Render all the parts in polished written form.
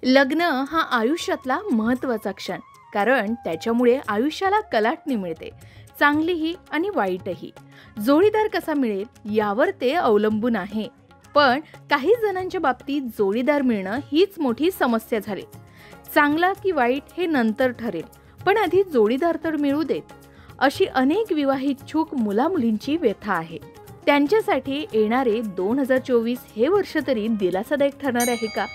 लग्न हा आयुष्यातला महत्त्वाचा क्षण, कारण त्याच्यामुळे आयुष्याला कलाटणी मिळते, चांगलीही आणि वाईटही. जोडीदार कसा मिळेल यावर ते अवलंबून आहे. पण काही जणांच्या बाबतीत जोडीदार मिळणं हीच मोठी समस्या झाली. चांगला की वाईट हे नंतर ठरेल, पण आधी जोडीदार तर मिळू देत, अशी अनेक विवाहिच्छुक मुलामुलींची व्यथा आहे. त्यांच्यासाठी येणारे 2024 हे वर्ष तरी दिलासादायक ठरणार आहे का?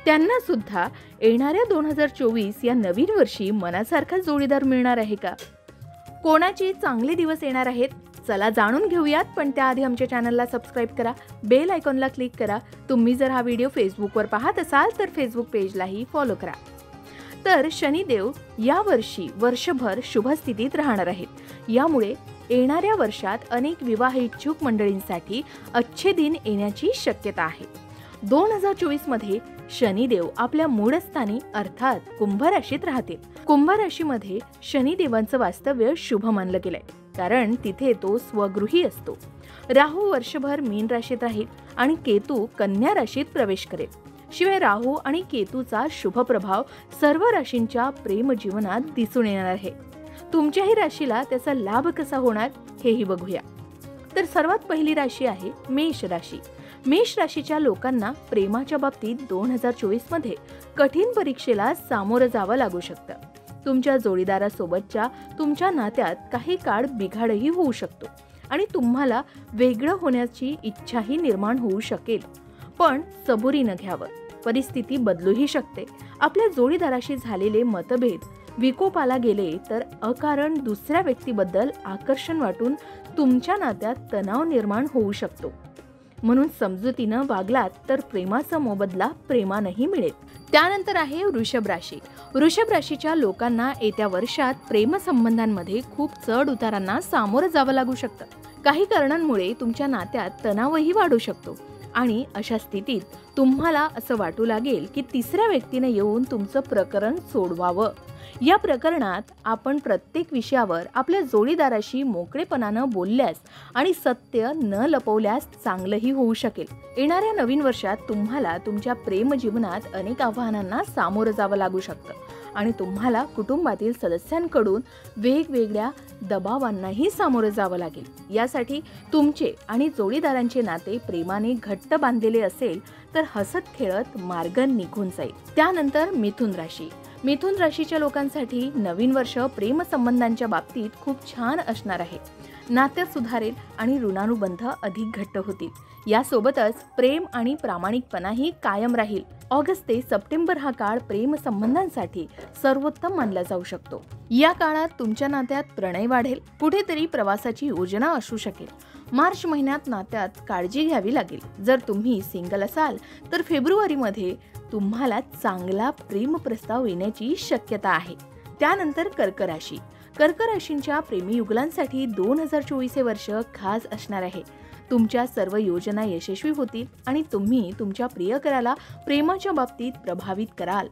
त्यांना सुद्धा येणाऱ्या 2024 या नवीन वर्षी मनासारखा जोडीदार मिळणार आहे का? कोणाचे चांगले दिवस येणार आहेत? चला जाणून घेऊयात, पण त्याआधी आमच्या चॅनलला सबस्क्राईब करा, बेल आयकॉनला क्लिक करा. तुम्ही जर हा व्हिडिओ फेसबुकवर पाहत असाल तर फेसबुक पेजलाही फॉलो करा. तर शनिदेव या वर्षी वर्षभर शुभस्थितीत राहणार आहेत. यामुळे येणाऱ्या वर्षात अनेक विवाहिच्छुक मंडळींसाठी अच्छे दिन येण्याची शक्यता आहे. 2024 मध्ये शनिदेव आपल्या मूळ स्थानी अर्थात कुंभ राशीत राहतील. कुंभ राशीमध्ये शनिदेवांचं वास्तव्य शुभ मानलं गेलंय, कारण तिथे तो स्वगृही असतो. राहू वर्षभर मीन राशीत राहील आणि केतू कन्या राशीत प्रवेश करेल. शिवाय राहू आणि केतूचा शुभ प्रभाव सर्व राशींच्या प्रेम जीवनात दिसून येणार आहे. तुमच्याही राशीला त्याचा लाभ कसा होणार हेही बघूया. तर सर्वात पहिली राशी आहे मेष राशी. मेष राशीच्या लोकांना प्रेमाच्या बाबतीत 2024 मध्ये कठीण परीक्षेला सामोरं जावं लागू शकतं. तुमच्या जोडीदारासोबतच्या तुमच्या नात्यात काही काळ बिघाडही होऊ शकतो आणि तुम्हाला वेगळं होण्याची इच्छाही निर्माण होऊ शकेल. पण सबुरीनं घ्यावं, परिस्थिती बदलूही शकते. आपल्या जोडीदाराशी झालेले मतभेद विकोपाला गेले तर अकारण दुसऱ्या व्यक्तीबद्दल आकर्षण वाटून तुमच्या नात्यात तणाव निर्माण होऊ शकतो. म्हणून समजुतीनं वागलात तर प्रेमाचा मोबदला प्रेमानंही मिळेल. त्यानंतर आहे वृषभ राशी. वृषभ राशीच्या लोकांना येत्या वर्षात प्रेमसंबंधांमध्ये खूप चढ उतारांना सामोरं जावं लागू शकतं. काही कारणांमुळे तुमच्या नात्यात तणावही वाढू शकतो आणि अशा स्थितीत तुम्हाला असं वाटू लागेल की तिसऱ्या व्यक्तीने येऊन तुमचं प्रकरण सोडवावं. या प्रकरणात आपण प्रत्येक विषयावर आपल्या जोडीदाराशी मोकळेपणानं बोलल्यास आणि सत्य न लपवल्यास चांगलंही होऊ शकेल. येणाऱ्या नवीन वर्षात तुम्हाला तुमच्या प्रेम जीवनात अनेक आव्हानांना सामोरं जावं लागू शकतं आणि तुम्हाला कुटुंबातील सदस्यांकडून वेगवेगळ्या दबावांनाही सामोरं जावं लागेल. यासाठी तुमचे आणि जोडीदारांचे नाते प्रेमाने घट्ट बांधलेले असेल तर हसत खेळत मार्ग निघून जाईल. त्यानंतर मिथुन राशी. मिथुन राशीच्या लोकांसाठी नवीन वर्ष प्रेमसंबंधांच्या बाबतीत खूप छान असणार आहे. नात्यात सुधारेल आणि ऋणानुबंध अधिक घट्ट होतील. यासोबतच प्रेम आणि प्रामाणिकपणाही कायम राहील. ऑगस्ट ते सप्टेंबर हा काळ प्रेम संबंधांसाठी सर्वोत्तम मानला जाऊ शकतो. या काळात तुमच्या नात्यात प्रणय वाढेल. कुठेतरी प्रवासाची योजना असू शकेल. मार्च महिन्यात नात्यात काळजी घ्यावी लागेल. जर तुम्ही सिंगल असाल तर फेब्रुवारीमध्ये तुम्हाला चांगला प्रेम प्रस्ताव येण्याची शक्यता आहे. त्यानंतर कर्क राशी. कर्क राशींच्या प्रेमीयुगलांसाठी 2024 हे वर्ष खास असणार आहे. तुमच्या सर्व योजना यशस्वी होतील आणि तुम्ही तुमच्या प्रियकराला प्रेमाच्या बाबतीत प्रभावित कराल.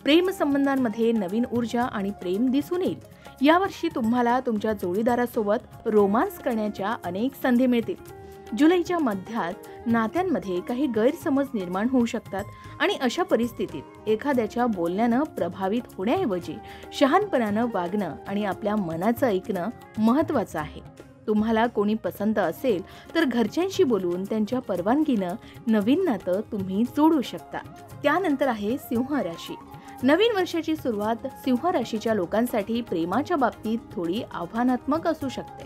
प्रेम संबंधांमध्ये नवीन ऊर्जा आणि प्रेम दिसून येईल. यावर्षी तुम्हाला तुमच्या जोडीदारासोबत रोमांस करण्याच्या अनेक संधी मिळतील. जुलैच्या मध्यात नात्यांमध्ये काही गैरसमज निर्माण होऊ शकतात आणि अशा परिस्थितीत एखाद्याच्या बोलण्यानं प्रभावित होण्याऐवजी शहाणपणानं वागणं आणि आपल्या मनाचं ऐकणं महत्त्वाचं आहे. तुम्हाला कोणी पसंत असेल तर घरच्यांशी बोलून त्यांच्या परवानगीनं नवीन नातं तुम्ही जोडू शकता. त्यानंतर आहे सिंह राशी. नवीन वर्षाची सुरुवात सिंह राशीच्या लोकांसाठी प्रेमाच्या बाबतीत थोडी आव्हानात्मक असू शकते.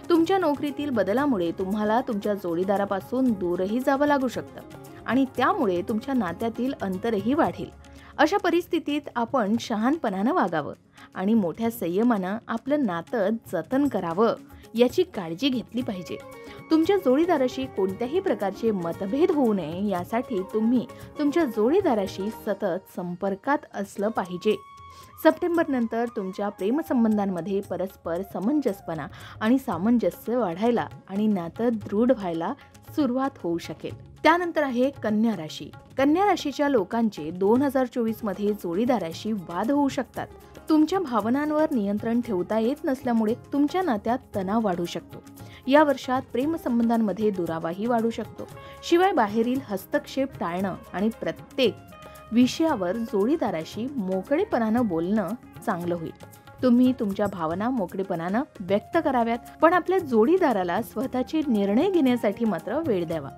तुमच्या नोकरीतील बदलामुळे तुम्हाला तुमच्या जोडीदारापासून दूरही जावं लागू शकतं आणि त्यामुळे तुमच्या नात्यातील अंतरही वाढेल. अशा परिस्थितीत आपण शहाणपणानं वागावं आणि मोठ्या संयमानं आपलं नातं जतन करावं याची काळजी घेतली पाहिजे. तुमच्या जोडीदाराशी कोणत्याही प्रकारचे मतभेद होऊ नये यासाठी तुम्ही तुमच्या जोडीदाराशी सतत संपर्कात असलं पाहिजे. सप्टेंबर नंतर तुमच्या प्रेमसंबंधांमध्ये परस्पर समंजसपणा आणि सामंजस्य वाढायला आणि नातं दृढ व्हायला सुरुवात होऊ शकेल. त्यानंतर आहे कन्या राशी. कन्या राशीच्या लोकांचे 2024 मध्ये जोडीदाराशी वाद होऊ शकतात. तुमच्या भावनांवर नियंत्रण ठेवता येत नसल्यामुळे तुमच्या नात्यात तणाव वाढू शकतो. या वर्षात प्रेमसंबंधांमध्ये दुरावाही वाढू शकतो. शिवाय बाहेरील हस्तक्षेप टाळणं आणि प्रत्येक विषयावर जोडीदाराशी मोकळेपणानं बोलणं चांगलं होईल. तुम्ही तुमच्या भावना मोकळेपणानं व्यक्त कराव्यात, पण आपल्या जोडीदाराला स्वतःचे निर्णय घेण्यासाठी मात्र वेळ द्यावा.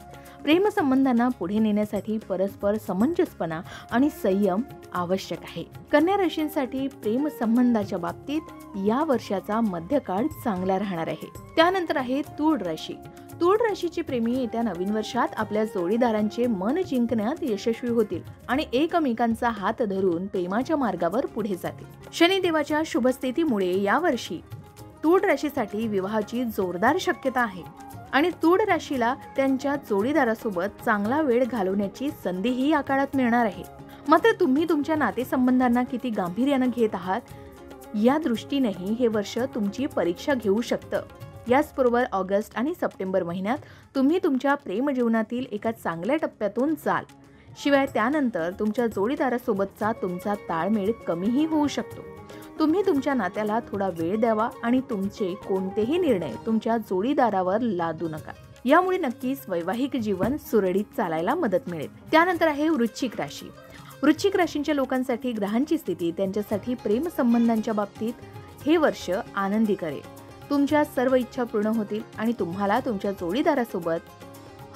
प्रेमसंबंधांना पुढे नेण्यासाठी परस्पर समंजसपणा आणि संयम आवश्यक आहे. कन्या राशींसाठी प्रेमसंबंधाच्या बाबतीत या वर्षाचा मध्यकाळ चांगला राहणार आहे. त्यानंतर आहे तूळ राशी. तूळ राशीचे प्रेमी येत्या नवीन वर्षात आपल्या जोडीदारांचे मन जिंकण्यात यशस्वी होतील आणि एकमेकांचा हात धरून प्रेमाच्या मार्गावर पुढे जातील. शनिदेवाच्या शुभस्थितीमुळे यावर्षी तूळ राशीसाठी विवाहाची जोरदार शक्यता आहे आणि तूळ राशीला त्यांच्या जोडीदारासोबत चांगला वेळ घालवण्याची संधीही या काळात मिळणार आहे. मात्र तुम्ही तुमच्या नातेसंबंधांना किती गांभीर्यानं घेत आहात या दृष्टीनेही हे वर्ष तुमची परीक्षा घेऊ शकतं. याचबरोबर ऑगस्ट आणि सप्टेंबर महिन्यात तुम्ही तुमच्या प्रेमजीवनातील एका चांगल्या टप्प्यातून जाल. शिवाय त्यानंतर तुमच्या जोडीदारासोबतचा तुमचा ताळमेळ कमीही होऊ शकतो. तुम्ही तुमच्या नात्याला थोडा वेळ द्यावा आणि तुमचे कोणतेही निर्णय तुमच्या जोडीदारावर लादू नका. यामुळे नक्कीच वैवाहिक जीवन सुरळीत चालायला मदत मिळेल. त्यानंतर आहे वृश्चिक राशी. वृश्चिक राशींच्या लोकांसाठी ग्रहांची स्थिती त्यांच्यासाठी प्रेमसंबंधांच्या बाबतीत हे वर्ष आनंदी करेल. तुमच्या सर्व इच्छा पूर्ण होतील आणि तुम्हाला तुमच्या जोडीदारासोबत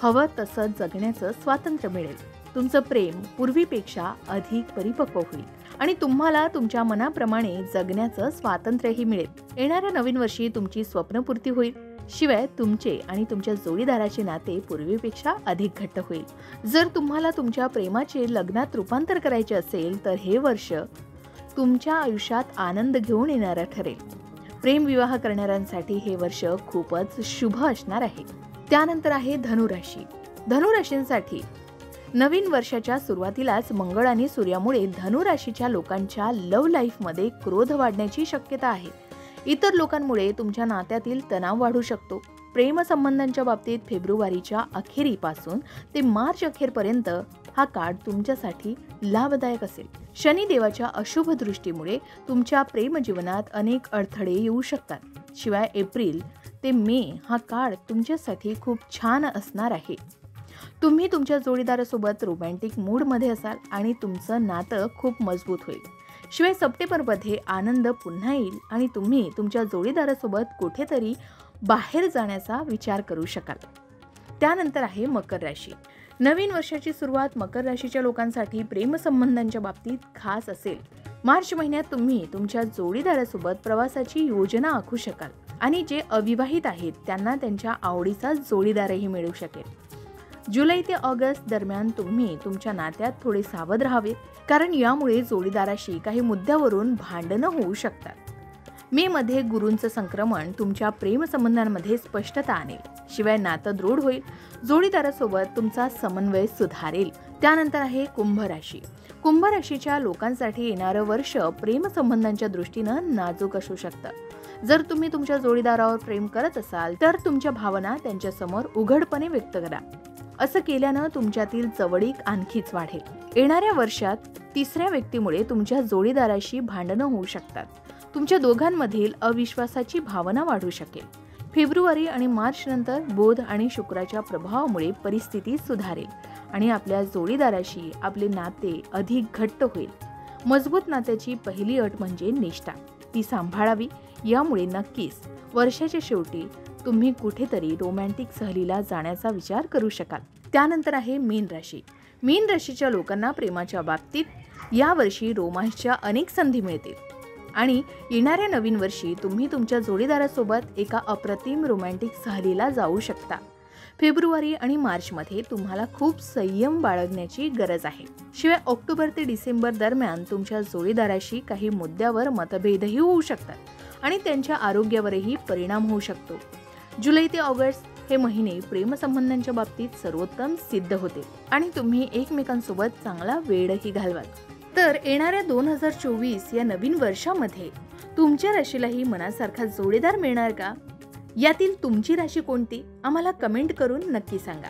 हवं तसं जगण्याचं स्वातंत्र्य मिळेल. तुमचं प्रेम पूर्वीपेक्षा अधिक परिपक्व होईल आणि तुम्हाला तुमच्या मनाप्रमाणे जगण्याचं स्वातंत्र्यही मिळेल. येणाऱ्या नवीन वर्षी तुमची स्वप्नपूर्ती होईल. शिवाय तुमचे आणि तुमच्या जोडीदाराचे नाते पूर्वीपेक्षा अधिक घट्ट होईल. जर तुम्हाला तुमच्या प्रेमाचे लग्नात रूपांतर करायचे असेल तर हे वर्ष तुमच्या आयुष्यात आनंद घेऊन येणारं ठरेल. प्रेमविवाह करणाऱ्यांसाठी हे वर्ष खूपच शुभ असणार आहे. त्यानंतर आहे धनुराशी. धनुराशींसाठी नवीन वर्षाच्या सुरुवातीलाच मंगळ आणि सूर्यामुळे धनुराशीच्या लोकांच्या लव्ह लाईफमध्ये क्रोध वाढण्याची शक्यता आहे. इतर लोकांमुळे तुमच्या नात्यातील तणाव वाढू शकतो. प्रेमसंबंधांच्या बाबतीत फेब्रुवारीच्या अखेरीपासून ते मार्च अखेरपर्यंत हा काळ तुमच्यासाठी लाभदायक असेल. शनिदेवाच्या अशुभ दृष्टीमुळे तुमच्या प्रेमजीवनात अनेक अडथळे येऊ शकतात. शिवाय एप्रिल ते मे हा काळ तुमच्यासाठी खूप छान असणार आहे. तुम्ही तुमच्या जोडीदारासोबत रोमॅन्टिक मूडमध्ये असाल आणि तुमचं नातं खूप मजबूत होईल. शिवाय सप्टेंबरमध्ये आनंद पुन्हा येईल आणि तुम्ही तुमच्या जोडीदारासोबत कुठेतरी बाहेर जाण्याचा विचार करू शकाल. त्यानंतर आहे मकर राशी. नवीन वर्षाची सुरुवात मकर राशीच्या लोकांसाठी प्रेमसंबंधांच्या बाबतीत खास असेल. मार्च महिन्यात तुम्ही तुमच्या जोडीदारासोबत प्रवासाची योजना आखू शकाल आणि जे अविवाहित आहेत त्यांना त्यांच्या आवडीचा जोडीदारही मिळू शकेल. जुलै ते ऑगस्ट दरम्यान तुम्ही तुमच्या नात्यात थोडे सावध राहावे, कारण यामुळे जोडीदाराशी काही मुद्द्यावरून भांडणं होऊ शकतात. मे मध्ये गुरूंचं संक्रमण तुमच्या प्रेमसंबंधांमध्ये स्पष्टता आणेल. शिवाय नातं दृढ होईल. जोडीदारासोबत तुमचा समन्वय सुधारेल. त्यानंतर आहे कुंभ राशी. कुंभ राशीच्या लोकांसाठी येणारं वर्ष प्रेमसंबंधांच्या दृष्टीनं नाजूक असू शकतं. जर तुम्ही तुमच्या जोडीदारावर प्रेम करत असाल तर तुमच्या भावना त्यांच्यासमोर उघडपणे व्यक्त करा. असं केल्यानं तुमच्यातील जवळीक आणखीच वाढेल. येणाऱ्या वर्षात तिसऱ्या व्यक्तीमुळे तुमच्या जोडीदाराशी भांडणं होऊ शकतात. तुमच्या दोघांमधील अविश्वासाची भावना वाढू शकेल. फेब्रुवारी आणि मार्च नंतर बुध आणि शुक्राच्या प्रभावामुळे परिस्थिती सुधारेल आणि आपल्या जोडीदाराशी आपले नाते अधिक घट्ट होईल. मजबूत नात्याची पहिली अट म्हणजे निष्ठा. ती सांभाळावी. यामुळे नक्कीच वर्षाच्या शेवटी तुम्ही कुठेतरी रोमॅन्टिक सहलीला जाण्याचा विचार करू शकाल. त्यानंतर आहे मीन राशी. मीन राशीच्या लोकांना प्रेमाच्या बाबतीत यावर्षी रोमांसच्या अनेक संधी मिळतील आणि येणाऱ्या नवीन वर्षी तुम्ही तुमच्या जोडीदारासोबत एका अप्रतिम रोमॅन्टिक सहलीला जाऊ शकता. फेब्रुवारी आणि मार्चमध्ये तुम्हाला खूप संयम बाळगण्याची गरज आहे. शिवाय ऑक्टोबर ते डिसेंबर दरम्यान तुमच्या जोडीदाराशी काही मुद्द्यावर मतभेदही होऊ शकतात आणि त्यांच्या आरोग्यावरही परिणाम होऊ शकतो. जुलै ते ऑगस्ट हे महिने प्रेमसंबंधांच्या बाबतीत सर्वोत्तम सिद्ध होते आणि तुम्ही एकमेकांसोबत चांगला वेळही घालवाल. तर येणाऱ्या 2024 या नवीन वर्षामध्ये तुमच्या राशीलाही मनासारखा जोडीदार मिळणार का? यातील तुमची राशी कोणती? आम्हाला कमेंट करून नक्की सांगा.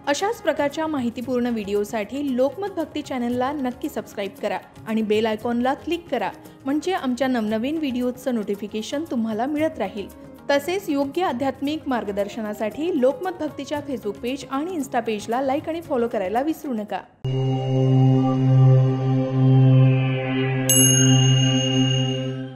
अशाच प्रकारच्या माहितीपूर्ण व्हिडिओसाठी लोकमत भक्ती चॅनलला नक्की सबस्क्राईब करा आणि बेल आयकॉनला क्लिक करा, म्हणजे आमच्या नवनवीन व्हिडिओचं नोटिफिकेशन तुम्हाला मिळत राहील. तसेच योग्य आध्यात्मिक मार्गदर्शनासाठी लोकमत भक्तीच्या फेसबुक पेज आणि इन्स्टा पेजला लाईक आणि फॉलो करायला विसरू नका.